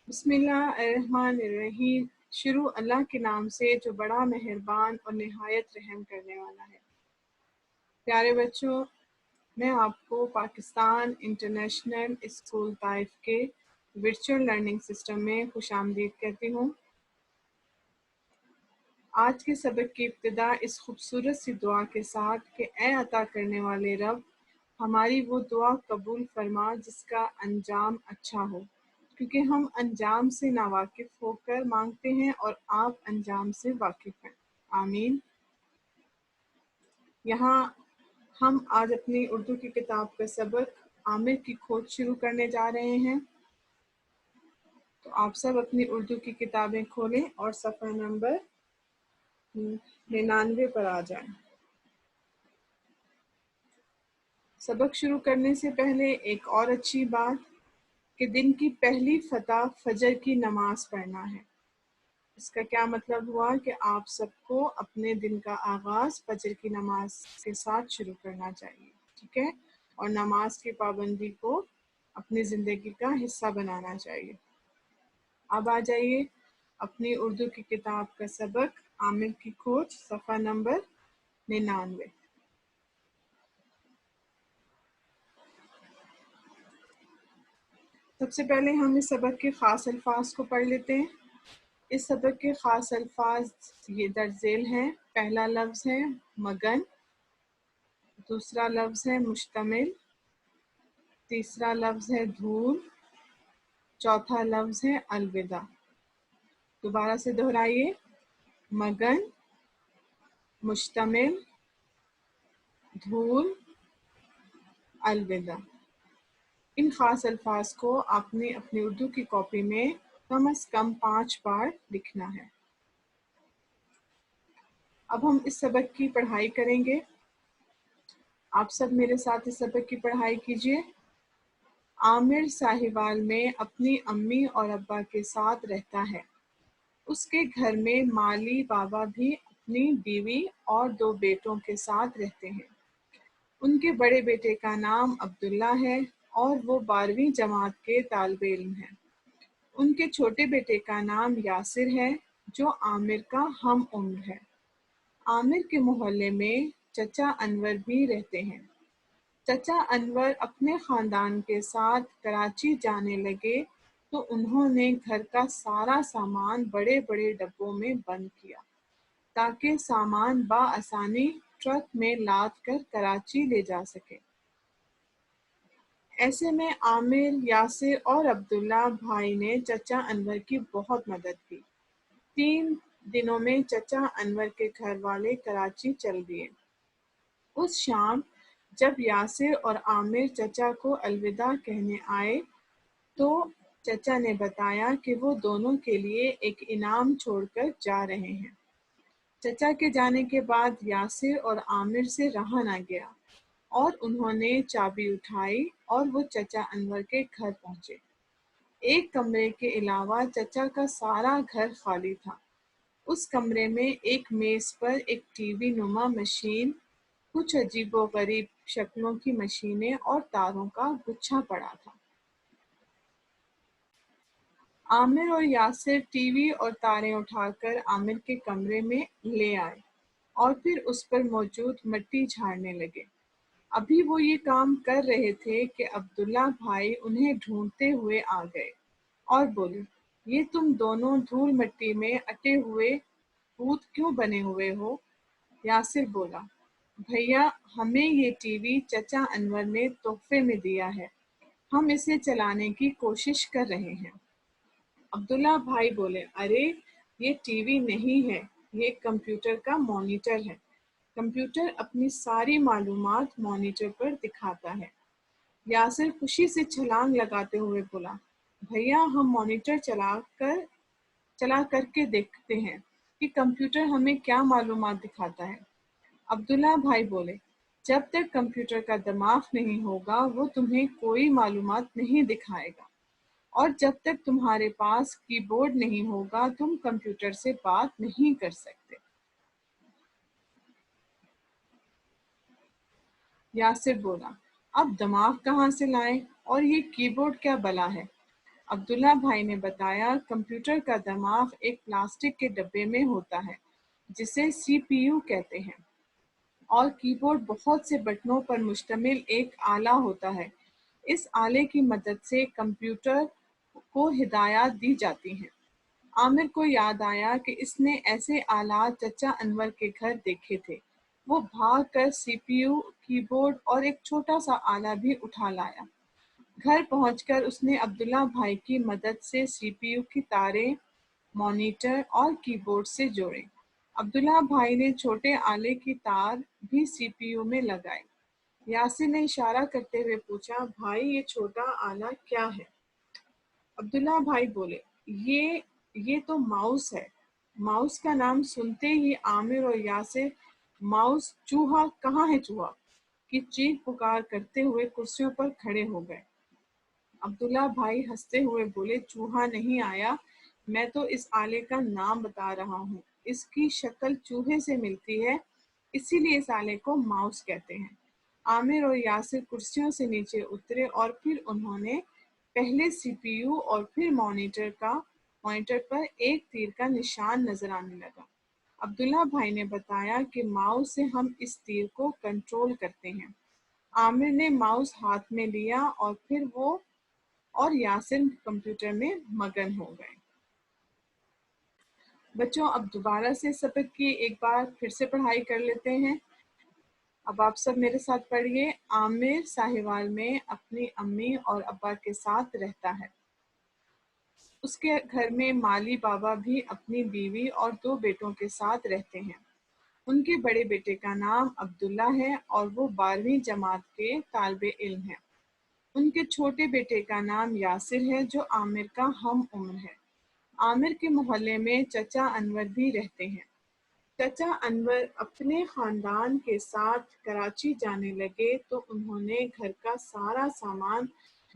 بسم اللہ الرحمن الرحیم۔ شروع اللہ کے نام سے جو بڑا مہربان اور نہایت رحم کرنے والا ہے۔ پیارے بچوں، میں آپ کو پاکستان انٹرنیشنل اسکول طائف کے ورچوئل لرننگ سسٹم میں خوش آمدید کہتی ہوں۔ آج کے سبق کی ابتدا اس خوبصورت سی دعا کے ساتھ کہ اے عطا کرنے والے رب، ہماری وہ دعا قبول فرما جس کا انجام اچھا ہو، کیونکہ ہم انجام سے ناواقف ہو کر مانگتے ہیں اور آپ انجام سے واقف ہیں، آمین۔ یہاں ہم آج اپنی اردو کی کتاب کا سبق عامر کی کھوج شروع کرنے جا رہے ہیں، تو آپ سب اپنی اردو کی کتابیں کھولیں اور صفحہ نمبر 99 پر آ جائیں۔ سبق شروع کرنے سے پہلے ایک اور اچھی بات کہ دن کی پہلی فتح فجر کی نماز پڑھنا ہے۔ اس کا کیا مطلب ہوا کہ آپ سب کو اپنے دن کا آغاز فجر کی نماز کے ساتھ شروع کرنا چاہیے، ٹھیک ہے، اور نماز کی پابندی کو اپنی زندگی کا حصہ بنانا چاہیے۔ اب آ جائیے اپنی اردو کی کتاب کا سبق عامر کی کھوج، صفحہ نمبر 99۔ سب سے پہلے ہم اس سبق کے خاص الفاظ کو پڑھ لیتے ہیں۔ اس سبق کے خاص الفاظ یہ درج ذیل ہیں۔ پہلا لفظ ہے مگن، دوسرا لفظ ہے مشتمل، تیسرا لفظ ہے دھول، چوتھا لفظ ہے الوداع۔ دوبارہ سے دہرائیے، مگن، مشتمل، دھول، الوداع۔ ان خاص الفاظ کو آپ نے اپنی اردو کی کاپی میں کم از کم 5 بار لکھنا ہے۔ اب ہم اس سبق کی پڑھائی کریں گے۔ آپ سب میرے ساتھ اس سبق کی پڑھائی کیجیے۔ عامر ساہیوال میں اپنی امی اور ابا کے ساتھ رہتا ہے۔ اس کے گھر میں مالی بابا بھی اپنی بیوی اور 2 بیٹوں کے ساتھ رہتے ہیں۔ ان کے بڑے بیٹے کا نام عبداللہ ہے اور وہ 12ویں جماعت کے طالب علم ہیں۔ ان کے چھوٹے بیٹے کا نام یاسر ہے جو عامر کا ہم عمر ہے۔ عامر کے محلے میں چچا انور بھی رہتے ہیں۔ چچا انور اپنے خاندان کے ساتھ کراچی جانے لگے تو انہوں نے گھر کا سارا سامان بڑے بڑے ڈبوں میں بند کیا تاکہ سامان بآسانی ٹرک میں لاد کر کراچی لے جا سکے۔ ایسے میں عامر، یاسر اور عبداللہ بھائی نے چچا انور کی بہت مدد کی۔ 3 دنوں میں چچا انور کے گھر والے کراچی چل دیے۔ اس شام جب یاسر اور عامر چچا کو الوداع کہنے آئے تو چچا نے بتایا کہ وہ دونوں کے لیے ایک انعام چھوڑ کر جا رہے ہیں۔ چچا کے جانے کے بعد یاسر اور عامر سے رہا نہ گیا اور انہوں نے چابی اٹھائی اور وہ چچا انور کے گھر پہنچے۔ ایک کمرے کے علاوہ چچا کا سارا گھر خالی تھا۔ اس کمرے میں ایک میز پر ایک ٹی وی نما مشین، کچھ عجیب و غریب شکلوں کی مشینیں اور تاروں کا گچھا پڑا تھا۔ عامر اور یاسر ٹی وی اور تاریں اٹھا کر عامر کے کمرے میں لے آئے اور پھر اس پر موجود مٹی جھاڑنے لگے۔ ابھی وہ یہ کام کر رہے تھے کہ عبداللہ بھائی انہیں ڈھونڈتے ہوئے آ گئے اور بولے، یہ تم دونوں دھول مٹی میں اٹے ہوئے بھوت کیوں بنے ہوئے ہو؟ یاسر بولا، بھیا ہمیں یہ ٹی وی چچا انور نے تحفے میں دیا ہے، ہم اسے چلانے کی کوشش کر رہے ہیں۔ عبداللہ بھائی بولے، ارے یہ ٹی وی نہیں ہے، یہ کمپیوٹر کا مانیٹر ہے، کمپیوٹر اپنی ساری معلومات مانیٹر پر دکھاتا ہے۔ یاسر خوشی سے چھلانگ لگاتے ہوئے بولا، بھیا ہم مانیٹر چلا کر کے دیکھتے ہیں کہ کمپیوٹر ہمیں کیا معلومات دکھاتا ہے۔ عبداللہ بھائی بولے، جب تک کمپیوٹر کا دماغ نہیں ہوگا وہ تمہیں کوئی معلومات نہیں دکھائے گا، اور جب تک تمہارے پاس کی بورڈ نہیں ہوگا تم کمپیوٹر سے بات نہیں کر سکتے۔ یاسر بولا، اب دماغ کہاں سے لائیں اور یہ کی بورڈ کیا بلا ہے؟ عبداللہ بھائی نے بتایا کمپیوٹر کا دماغ ایک پلاسٹک کے ڈبے میں ہوتا ہے جسے سی پی یو کہتے ہیں، اور کی بورڈ بہت سے بٹنوں پر مشتمل ایک آلہ ہوتا ہے۔ اس آلے کی مدد سے کمپیوٹر کو ہدایات دی جاتی ہیں۔ عامر کو یاد آیا کہ اس نے ایسے آلات چچا انور کے گھر دیکھے تھے۔ وہ بھاگ کر سی پی یو، کی بورڈ اور ایک چھوٹا سا آلہ بھی اٹھا لایا۔ گھر پہنچ کر اس نے عبداللہ بھائی کی مدد سے سی پی یو کی تاریں مانیٹر اور کی بورڈ سے جوڑیں۔ عبداللہ بھائی نے چھوٹے آلے کی تار بھی سی پی یو میں لگائی۔ یاسر نے اشارہ کرتے ہوئے پوچھا، بھائی یہ چھوٹا آلہ کیا ہے؟ عبداللہ بھائی بولے، یہ تو ماؤس ہے۔ ماؤس کا نام سنتے ہی عامر اور یاسر ماؤس، چوہا کہاں ہے چوہا کی چیخ پکار کرتے ہوئے کرسیوں پر کھڑے ہو گئے۔ عبداللہ بھائی ہنستے ہوئے بولے، چوہا نہیں آیا، میں تو اس آلے کا نام بتا رہا ہوں۔ اس کی شکل چوہے سے ملتی ہے، اسی لیے اس آلے کو ماؤس کہتے ہیں۔ عامر اور یاسر کرسیوں سے نیچے اترے اور پھر انہوں نے پہلے سی پی یو اور پھر مانیٹر پر ایک تیر کا نشان نظر آنے لگا۔ عبداللہ بھائی نے بتایا کہ ماؤس سے ہم اس تیر کو کنٹرول کرتے ہیں۔ عامر نے ماؤس ہاتھ میں لیا اور پھر وہ اور یاسر کمپیوٹر میں مگن ہو گئے۔ بچوں، اب دوبارہ سے سبق کی ایک بار پھر سے پڑھائی کر لیتے ہیں۔ اب آپ سب میرے ساتھ پڑھیے۔ عامر ساہیوال میں اپنی امی اور ابا کے ساتھ رہتا ہے۔ اس کے گھر میں مالی بابا بھی اپنی بیوی اور 2 بیٹوں کے ساتھ رہتے ہیں۔ ان کے بڑے بیٹے کا نام عبداللہ ہے اور وہ 12ویں جماعت کے طالب علم ہیں۔ ان کے چھوٹے بیٹے کا نام یاسر ہے جو عامر کا ہم عمر ہے۔ عامر کے محلے میں چچا انور بھی رہتے ہیں۔ چچا انور اپنے خاندان کے ساتھ کراچی جانے لگے تو انہوں نے گھر کا سارا سامان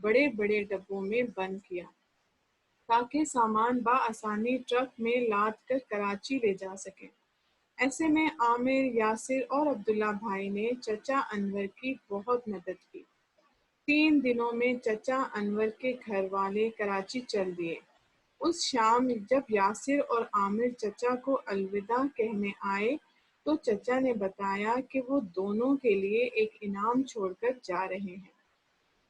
بڑے بڑے ڈبوں میں بند کیا تاکہ سامان بآسانی ٹرک میں لاد کر کراچی لے جا سکیں۔ ایسے میں عامر، یاسر اور عبداللہ بھائی نے چچا انور کی بہت مدد کی۔ 3 دنوں میں چچا انور کے گھر والے کراچی چل دیے۔ اس شام جب یاسر اور عامر چچا کو الوداع کہنے آئے تو چچا نے بتایا کہ وہ دونوں کے لیے ایک انعام چھوڑ کر جا رہے ہیں۔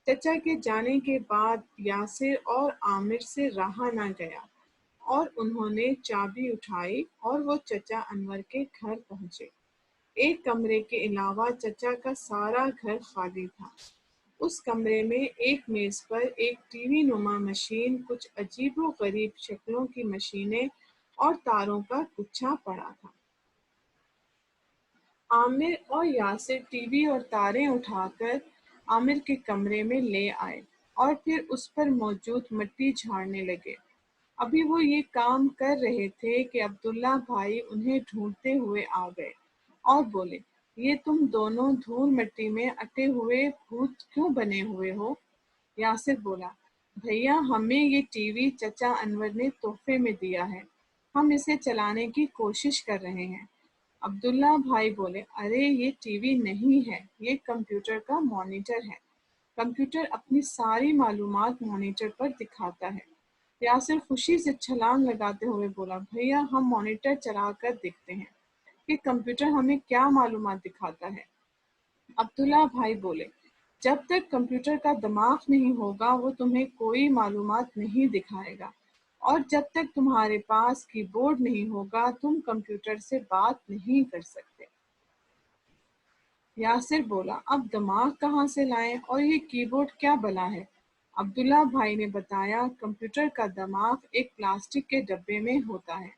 چچا کے جانے کے بعد یاسر اور عامر سے رہا نہ گیا اور انہوں نے چابی اٹھائی اور وہ چچا انور کے گھر پہنچے۔ ایک کمرے کے علاوہ چچا کا سارا گھر خالی تھا۔ اس کمرے میں ایک میز پر ایک ٹی وی نما مشین، کچھ عجیب و غریب شکلوں کی مشینیں اور تاروں کا گچھا پڑا تھا۔ عامر اور یاسر ٹی وی اور تاریں اٹھا کر عامر کے کمرے میں لے آئے اور پھر اس پر موجود مٹی جھاڑنے لگے۔ ابھی وہ یہ کام کر رہے تھے کہ عبداللہ بھائی انہیں ڈھونڈتے ہوئے آ گئے اور بولے، یہ تم دونوں دھول مٹی میں اٹے ہوئے بھوت کیوں بنے ہوئے ہو؟ یاسر بولا، بھیا ہمیں یہ ٹی وی چچا انور نے تحفے میں دیا ہے، ہم اسے چلانے کی کوشش کر رہے ہیں۔ عبداللہ بھائی بولے، ارے یہ ٹی وی نہیں ہے، یہ کمپیوٹر کا مانیٹر ہے۔ کمپیوٹر اپنی ساری معلومات مانیٹر پر دکھاتا ہے۔ یاسر خوشی سے چھلانگ لگاتے ہوئے بولا، بھیا ہم مانیٹر چلا کر دیکھتے ہیں کہ کمپیوٹر ہمیں کیا معلومات دکھاتا ہے۔ عبداللہ بھائی بولے، جب تک کمپیوٹر کا دماغ نہیں ہوگا وہ تمہیں کوئی معلومات نہیں دکھائے گا، اور جب تک تمہارے پاس کی بورڈ نہیں ہوگا تم کمپیوٹر سے بات نہیں کر سکتے۔ یاسر بولا، اب دماغ کہاں سے لائیں اور یہ کی بورڈ کیا بلا ہے؟ عبداللہ بھائی نے بتایا کمپیوٹر کا دماغ ایک پلاسٹک کے ڈبے میں ہوتا ہے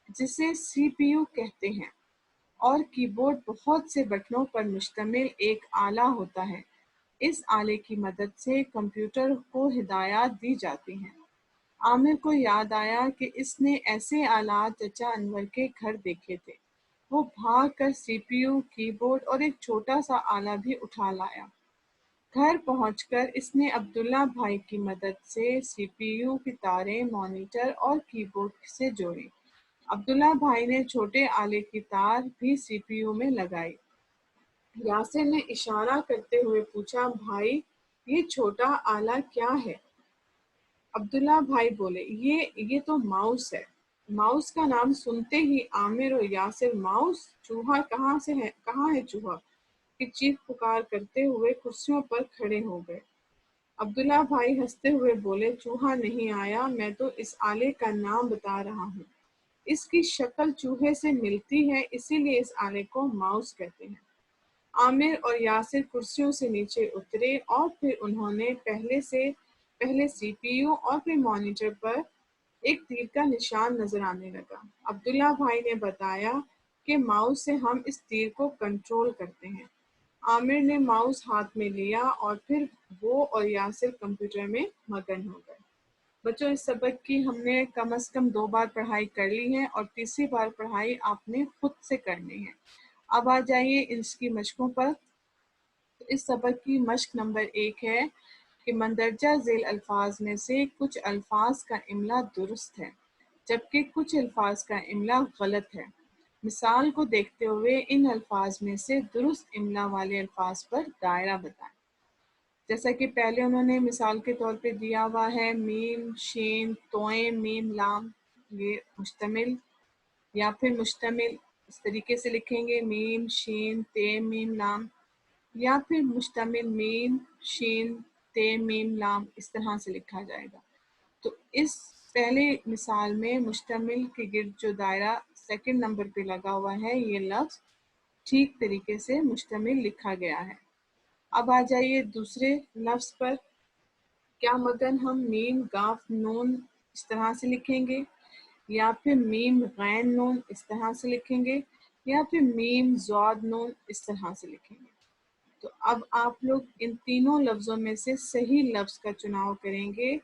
جسے سی پی یو کہتے ہیں، اور کی بورڈ بہت سے بٹنوں پر مشتمل ایک آلہ ہوتا ہے۔ اس آلے کی مدد سے کمپیوٹر کو ہدایات دی جاتی ہیں۔ عامر کو یاد آیا کہ اس نے ایسے آلات چچا انور کے گھر دیکھے تھے۔ وہ بھاگ کر سی پی یو، کی بورڈ اور ایک چھوٹا سا آلہ بھی اٹھا لایا۔ گھر پہنچ کر اس نے عبداللہ بھائی کی مدد سے سی پی یو کی تاریں مانیٹر اور کی بورڈ سے جوڑی۔ عبداللہ بھائی نے چھوٹے آلے کی تار بھی سی پی یو میں لگائی۔ یاسر نے اشارہ کرتے ہوئے پوچھا، بھائی یہ چھوٹا آلہ کیا ہے؟ عبداللہ بھائی بولے یہ تو ماؤس ہے۔ ماؤس کا نام سنتے ہی عامر اور یاسر ماؤس چوہا کہاں ہے چوہا کی چیخ پکار کرتے ہوئے کرسیوں پر کھڑے ہو گئے۔ عبداللہ بھائی ہنستے ہوئے بولے چوہا نہیں آیا، میں تو اس آلے کا نام بتا رہا ہوں۔ اس کی شکل چوہے سے ملتی ہے اسی لیے اس آلے کو ماؤس کہتے ہیں۔ عامر اور یاسر کرسیوں سے نیچے اترے اور پھر انہوں نے پہلے سی پی یو اور پھر مانیٹر پر ایک تیر کا نشان نظر آنے لگا۔ عبداللہ بھائی نے بتایا کہ ماؤس سے ہم اس تیر کو کنٹرول کرتے ہیں۔ عامر نے ماؤس ہاتھ میں لیا اور پھر وہ اور یاسر کمپیوٹر میں مگن ہو گئے۔ بچوں اس سبق کی ہم نے کم از کم 2 بار پڑھائی کر لی ہے اور تیسری بار پڑھائی آپ نے خود سے کرنی ہے۔ اب آ جائیے اس کی مشقوں پر۔ اس سبق کی مشق نمبر 1 ہے کہ مندرجہ ذیل الفاظ میں سے کچھ الفاظ کا املا درست ہے جبکہ کچھ الفاظ کا املا غلط ہے۔ مثال کو دیکھتے ہوئے ان الفاظ میں سے درست املا والے الفاظ پر دائرہ بتائیں۔ جیسا کہ پہلے انہوں نے مثال کے طور پہ دیا ہوا ہے میم شین توئیں میم لام، یہ مشتمل یا پھر مشتمل اس طریقے سے لکھیں گے میم شین تے میم لام، یا پھر مشتمل میم شین تے میم لام اس طرح سے لکھا جائے گا۔ تو اس پہلے مثال میں مشتمل کے گرد جو دائرہ سیکنڈ نمبر پہ لگا ہوا ہے یہ لفظ ٹھیک طریقے سے مشتمل لکھا گیا ہے۔ اب آ جائیے دوسرے لفظ پر۔ کیا مگن ہم میم گاف نون اس طرح سے لکھیں گے یا پھر میم غین نون اس طرح سے لکھیں گے یا پھر میم زاد نون اس طرح سے لکھیں گے؟ تو اب آپ لوگ ان تینوں لفظوں میں سے صحیح لفظ کا چناؤ کریں گے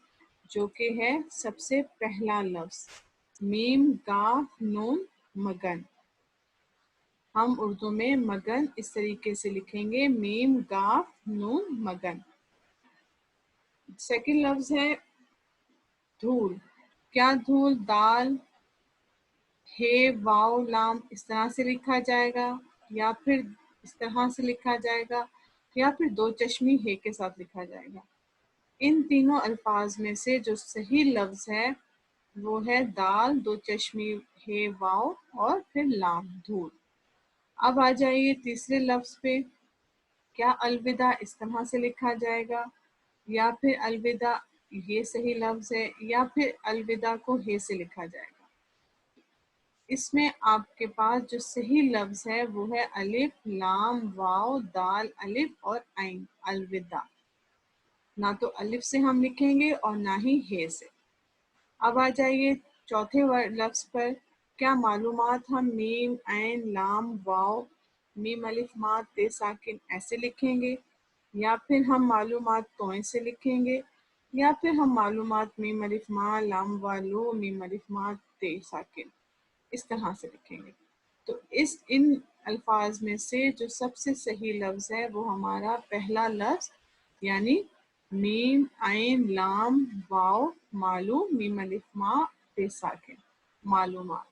جو کہ ہے سب سے پہلا لفظ میم گاف نون مگن۔ ہم اردو میں مگن اس طریقے سے لکھیں گے میم گاف نون مگن۔ سیکنڈ لفظ ہے دھول۔ کیا دھول دال ہے واو لام اس طرح سے لکھا جائے گا یا پھر اس طرح سے لکھا جائے گا یا پھر 2 چشمی ہے کے ساتھ لکھا جائے گا؟ ان تینوں الفاظ میں سے جو صحیح لفظ ہے وہ ہے دال 2 چشمی ہے واو اور پھر لام دھول۔ اب آ جائیے تیسرے لفظ پہ۔ کیا الوداع اس طرح سے لکھا جائے گا یا پھر الوداع یہ صحیح لفظ ہے یا پھر الوداع کو ہے سے لکھا جائے گا؟ اس میں آپ کے پاس جو صحیح لفظ ہے وہ ہے الف لام واو دال الف اور عین الوداع۔ نہ تو الف سے ہم لکھیں گے اور نہ ہی ہے سے۔ اب آ جائیے چوتھے لفظ پر۔ کیا معلومات ہم میم عین لام واو میم الف ما تے ساکن ایسے لکھیں گے یا پھر ہم معلومات توئیں سے لکھیں گے یا پھر ہم معلومات میم الف ما لام والو میم الف ما تے ساکن اس طرح سے لکھیں گے؟ تو ان الفاظ میں سے جو سب سے صحیح لفظ ہے وہ ہمارا پہلا لفظ یعنی میم عین لام واو معلوم میم الف ما تے ساکن معلومات۔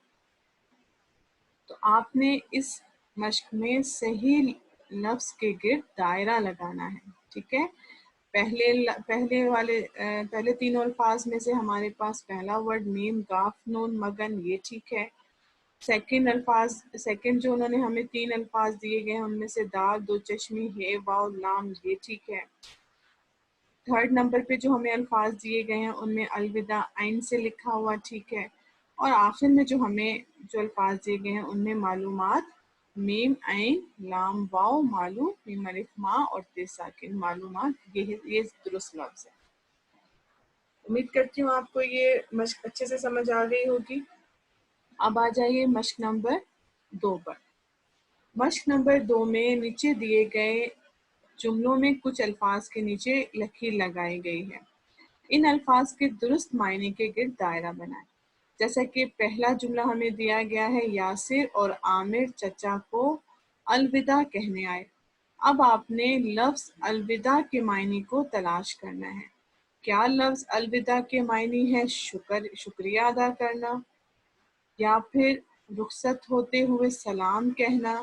تو آپ نے اس مشق میں صحیح لفظ کے گرد دائرہ لگانا ہے، ٹھیک ہے؟ پہلے تینوں الفاظ میں سے ہمارے پاس پہلا ورڈ میم گاف نون مگن یہ ٹھیک ہے۔ سیکنڈ جو انہوں نے ہمیں 3 الفاظ دیے گئے ہیں ان میں سے دال 2 چشمی ہے واو لام یہ ٹھیک ہے۔ تھرڈ نمبر پہ جو ہمیں الفاظ دیے گئے ہیں ان میں الوداع عین سے لکھا ہوا ٹھیک ہے، اور آخر میں جو ہمیں جو الفاظ دیے گئے ہیں ان میں معلومات میم عین لام واو معلوم میم الف ما اور تے ساکن معلومات یہ درست لفظ ہے۔ امید کرتی ہوں آپ کو یہ مشق اچھے سے سمجھ آ گئی ہوگی۔ اب آ جائیے مشق نمبر 2 پر۔ مشق نمبر 2 میں نیچے دیے گئے جملوں میں کچھ الفاظ کے نیچے لکیر لگائی گئی ہے۔ ان الفاظ کے درست معنی کے گرد دائرہ بنائیں۔ جیسا کہ پہلا جملہ ہمیں دیا گیا ہے یاسر اور عامر چچا کو الوداع کہنے آئے۔ اب آپ نے لفظ الوداع کے معنی کو تلاش کرنا ہے۔ کیا لفظ الوداع کے معنی ہے شکریہ ادا کرنا یا پھر رخصت ہوتے ہوئے سلام کہنا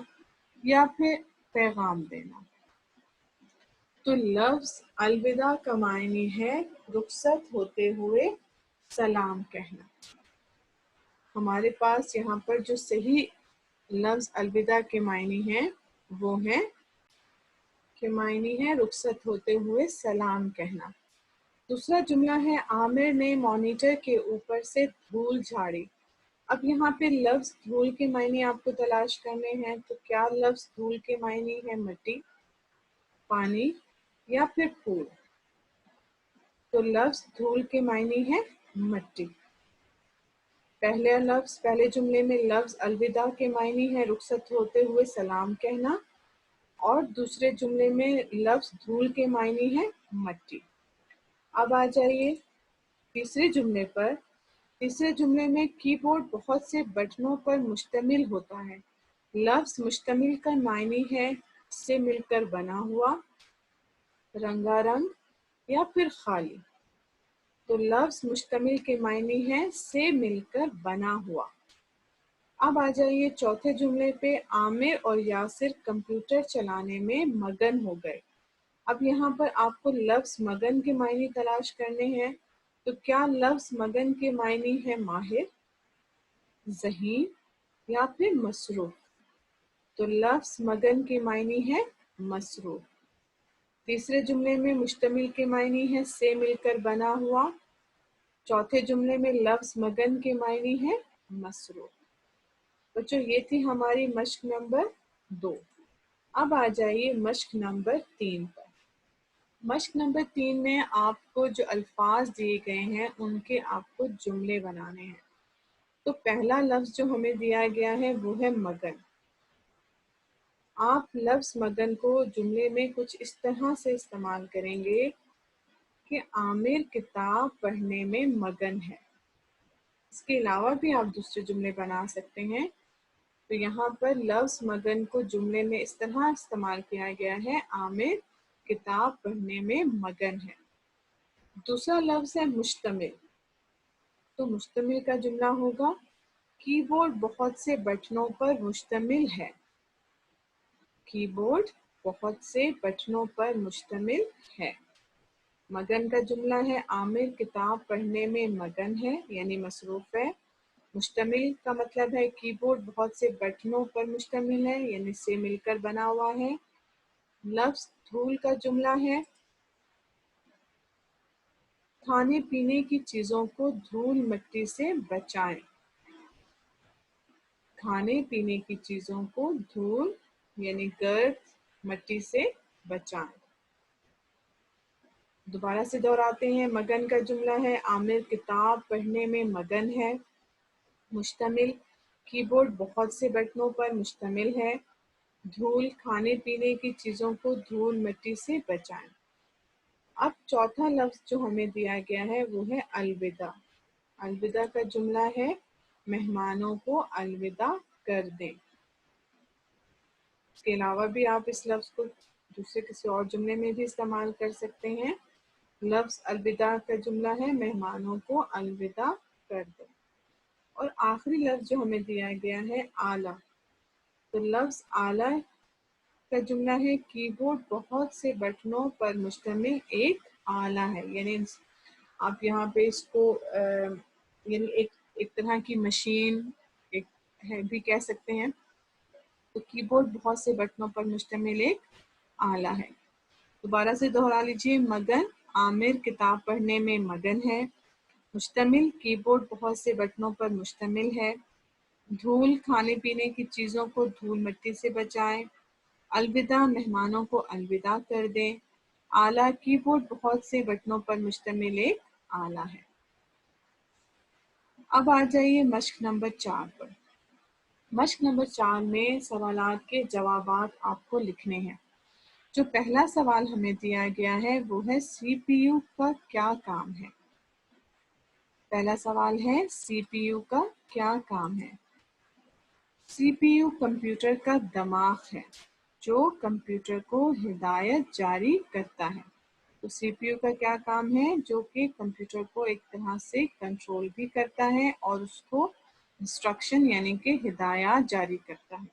یا پھر پیغام دینا؟ تو لفظ الوداع کا معنی ہے رخصت ہوتے ہوئے سلام کہنا۔ ہمارے پاس یہاں پر جو صحیح لفظ الوداع کے معنی ہیں وہ ہیں کہ معنی ہے رخصت ہوتے ہوئے سلام کہنا۔ دوسرا جملہ ہے عامر نے مانیٹر کے اوپر سے دھول جھاڑی۔ اب یہاں پہ لفظ دھول کے معنی آپ کو تلاش کرنے ہیں، تو کیا لفظ دھول کے معنی ہے مٹی، پانی یا پھر پھول؟ تو لفظ دھول کے معنی ہے مٹی۔ پہلے جملے میں لفظ الوداع کے معنی ہے رخصت ہوتے ہوئے سلام کہنا، اور دوسرے جملے میں لفظ دھول کے معنی ہے مٹی۔ اب آ جائیے تیسرے جملے پر۔ تیسرے جملے میں کی بورڈ بہت سے بٹنوں پر مشتمل ہوتا ہے۔ لفظ مشتمل کا معنی ہے سے مل کر بنا ہوا، رنگا رنگ یا پھر خالی۔ تو لفظ مشتمل کے معنی ہے سے مل کر بنا ہوا۔ اب آ جائیے چوتھے جملے پہ، عامر اور یاسر کمپیوٹر چلانے میں مگن ہو گئے۔ اب یہاں پر آپ کو لفظ مگن کے معنی تلاش کرنے ہیں، تو کیا لفظ مگن کے معنی ہے ماہر، ذہین یا پھر مصروف؟ تو لفظ مگن کے معنی ہے مصروف۔ تیسرے جملے میں مشتمل کے معنی ہے سے مل کر بنا ہوا۔ چوتھے جملے میں لفظ مگن کے معنی ہے مصروف۔ بچوں یہ تھی ہماری مشق نمبر 2۔ اب آ جائیے مشق نمبر 3 پر۔ مشق نمبر 3 میں آپ کو جو الفاظ دیے گئے ہیں ان کے آپ کو جملے بنانے ہیں۔ تو پہلا لفظ جو ہمیں دیا گیا ہے وہ ہے مگن۔ آپ لفظ مگن کو جملے میں کچھ اس طرح سے استعمال کریں گے کہ عامر کتاب پڑھنے میں مگن ہے۔ اس کے علاوہ بھی آپ دوسرے جملے بنا سکتے ہیں۔ تو یہاں پر لفظ مگن کو جملے میں اس طرح استعمال کیا گیا ہے، عامر کتاب پڑھنے میں مگن ہے۔ دوسرا لفظ ہے مشتمل۔ تو مشتمل کا جملہ ہوگا کی بورڈ بہت سے بٹنوں پر مشتمل ہے۔ کی بورڈ بہت سے بٹنوں پر مشتمل ہے۔ مگن کا جملہ ہے عامر کتاب پڑھنے میں مگن ہے، یعنی مصروف ہے۔ مشتمل کا مطلب ہے کی بورڈ بہت سے بٹنوں پر مشتمل ہے، یعنی سے مل کر بنا ہوا ہے۔ لفظ دھول کا جملہ ہے کھانے پینے کی چیزوں کو دھول مٹی سے بچائیں۔ کھانے پینے کی چیزوں کو دھول یعنی گرد مٹی سے بچائیں۔ دوبارہ سے دہراتے ہیں، مگن کا جملہ ہے عامر کتاب پڑھنے میں مگن ہے۔ مشتمل کی بورڈ بہت سے بٹنوں پر مشتمل ہے۔ دھول کھانے پینے کی چیزوں کو دھول مٹی سے بچائیں۔ اب چوتھا لفظ جو ہمیں دیا گیا ہے وہ ہے الوداع۔ الوداع کا جملہ ہے مہمانوں کو الوداع کر دیں۔ اس کے علاوہ بھی آپ اس لفظ کو دوسرے کسی اور جملے میں بھی استعمال کر سکتے ہیں۔ لفظ الوداع کا جملہ ہے مہمانوں کو الوداع کر دیں۔ اور آخری لفظ جو ہمیں دیا گیا ہے اعلیٰ۔ تو لفظ اعلیٰ کا جملہ ہے کی بورڈ بہت سے بٹنوں پر مشتمل ایک آلہ ہے، یعنی آپ یہاں پہ اس کو یعنی ایک طرح کی مشین ایک ہے بھی کہہ سکتے ہیں۔ تو کی بورڈ بہت سے بٹنوں پر مشتمل ایک آلہ ہے۔ دوبارہ سے دہرا لیجیے، مگن عامر کتاب پڑھنے میں مگن ہے۔ مشتمل کی بورڈ بہت سے بٹنوں پر مشتمل ہے۔ دھول کھانے پینے کی چیزوں کو دھول مٹی سے بچائیں۔ الوداع مہمانوں کو الوداع کر دیں۔ آلہ کی بورڈ بہت سے بٹنوں پر مشتمل ایک آلہ ہے۔ اب آ جائیے مشق نمبر 4 پر۔ مشق نمبر 4 میں سوالات کے جوابات آپ کو لکھنے ہیں۔ جو پہلا سوال ہمیں دیا گیا ہے وہ ہے سی پی یو کا کیا کام ہے؟ پہلا سوال ہے سی پی یو کا کیا کام ہے؟ سی پی یو کمپیوٹر کا دماغ ہے جو کمپیوٹر کو ہدایت جاری کرتا ہے۔ تو سی پی یو کا کیا کام ہے؟ جو کہ کمپیوٹر کو ایک طرح سے کنٹرول بھی کرتا ہے اور اس کو انسٹرکشن یعنی کہ ہدایات جاری کرتا ہے۔